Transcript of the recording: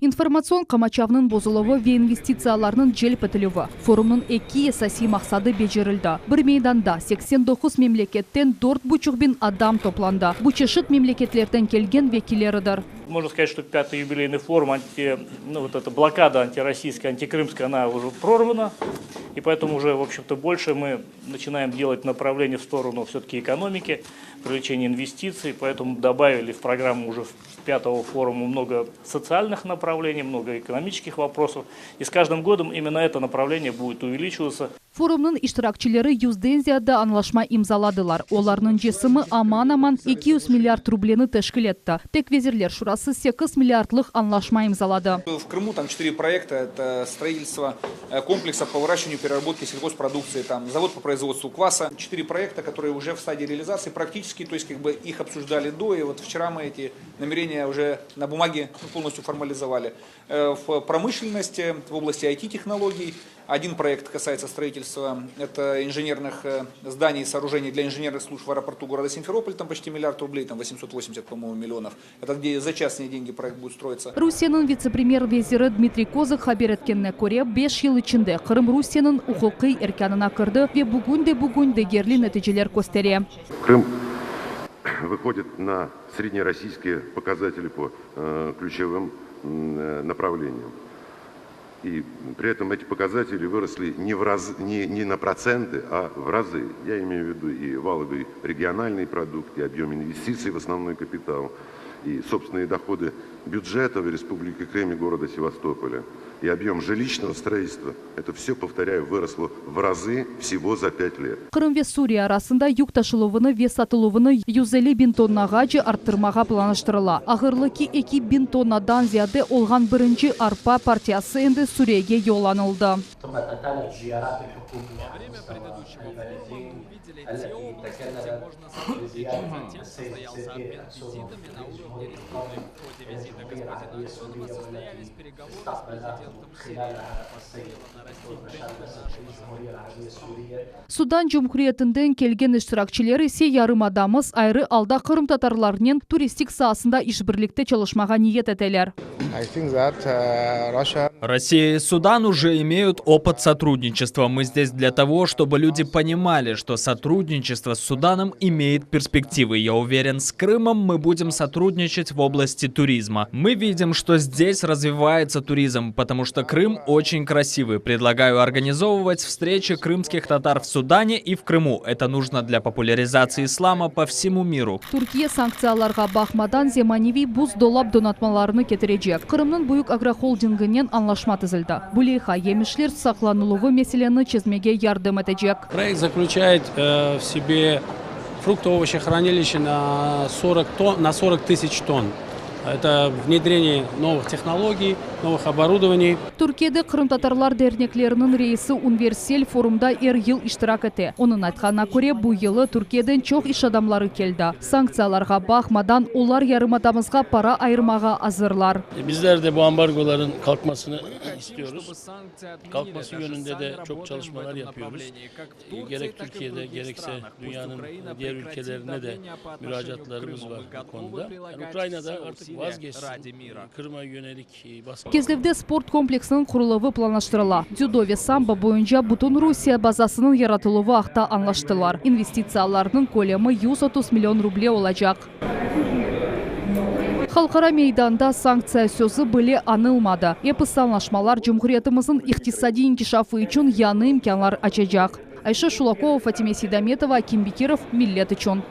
Информацион камачавнын бозуловы ве инвестицияларнын желп этилүүі. Форумнун 2 эсаси максаты бежерилди. Bir мейданда 89 мемлекеттен 4,5 bin адам топланды. Бу чешит мемлекеттерден келген векилеридир. Можно сказать, что 5-й юбилейный форум, вот эта блокада антироссийская, антикрымская, она уже прорвана. И поэтому уже, в общем-то, больше мы начинаем делать направление в сторону все-таки экономики, привлечения инвестиций. Поэтому добавили в программу уже 5-го форума много социальных направлений, много экономических вопросов. И с каждым годом именно это направление будет увеличиваться. Форумнун иштиракчылары yüзден зияда анлашма имзаладылар. Оларнын жесімі аман-аман 200 миллиард рублені тешкил етті. Тек везирлер шурасы 8 миллиардлық анлашма имзалады. В Крыму там 4 проекта. Это строительство комплекса по выращиванию и переработке сельхозпродукции, там завод по производству кваса. 4 проекта, которые уже в стадии реализации практически, то есть как бы их обсуждали до, и вот вчера мы эти намерения уже на бумаге полностью формализовали. В промышленности, в области IT-технологий. Один проект касается строительства, это инженерных зданий и сооружений для инженерных служб в аэропорту города Симферополь, там почти миллиард рублей, там 880, по-моему, миллионов. Это где за частные деньги проект будет строиться. Русияның вице-премьер-везирі Дмитрий Козак хабар еткеніне көре 5 жыл içinde Крым Русияның укукий эркянына кырды ве бүгін дегерли нәтижелер көстере. Крым выходит на среднероссийские показатели по ключевым направлениям. И при этом эти показатели выросли не на проценты, а в разы. Я имею в виду и валовый региональный продукт, и объем инвестиций в основной капитал, и собственные доходы бюджета в Республике Крым и города Севастополя, и объем жилищного строительства. Это все, повторяю, выросло в разы всего за 5 лет. Крым ве Сурия арасында юк ташылуыны ве сатылуыны 150 bin тоннаға же арттырмаға планыштырыла. Агырлы ки 2 bin тоннадан зияде олған бірінші арпа партиясы енді Суриеге yollanıldı. Судан Cumhuriyetinden kelgen iştirakçıları ise yarım adamız ayrı alda Kırım Tatarlarının turistik sahasında işbirlikte çalışmağa niyet eteler. Россия и Судан уже имеют опыт сотрудничества. Мы здесь для того, чтобы люди понимали, что сотрудничество с Суданом имеет перспективы. Я уверен, с Крымом мы будем сотрудничать в области туризма. Мы видим, что здесь развивается туризм, потому что Крым очень красивый. Предлагаю организовывать встречи крымских татар в Судане и в Крыму. Это нужно для популяризации ислама по всему миру. Türkiye sanksiyalarga bakmadan Zemanivi buz dolap donatmalarını getirecek. Kırım'ın büyük agrохолдингінен anlaşma tüzüldü. Булейха yemişler saklanılığı meseleni çözmeye yardım edecek. Проект заключает в себе фрукто-овощехранилище на 40 тысяч тонн. Это внедрение новых технологий, новых оборудований. Türkiye'de Kırım Tatarlar derneklerinin reisi Universal forumda yıl iştirak etti. Onun aytkanına göre bu yılı Türkiye'den çok iş adamları geldi. Sanksiyalarga bakmadan onlar yarımadamızga para ayırmağa hazırlar. Bizler de bu ambargoların kalkmasını istiyoruz. Kalkması yönünde de çok çalışmalar yapıyoruz. Gerek Türkiye'de gerekse dünyanın diğer ülkelerine de müracaatlarımız var bu konuda. Yani Ukrayna'da artık vazgeçsin. Kırım'a yönelik baskı. Кезлевде спорт комплексінің құрылығы планаштырыла. Дзюдо ве самбо бойынша Бутун Русия базасының яратылуы ақта анлаштылар. Инвестицияларының көлемі 130 миллион рублей olacak. Халқара мейданда санкция сөзі біле анылмады. Епіс анлашмалар Cumhuriyetimizin iqtisadi inkişafı için yanı imkanlar açacak. Ayşe Шулакова, Фатиме Сейдаметова, Аким Бекиров, Millet için.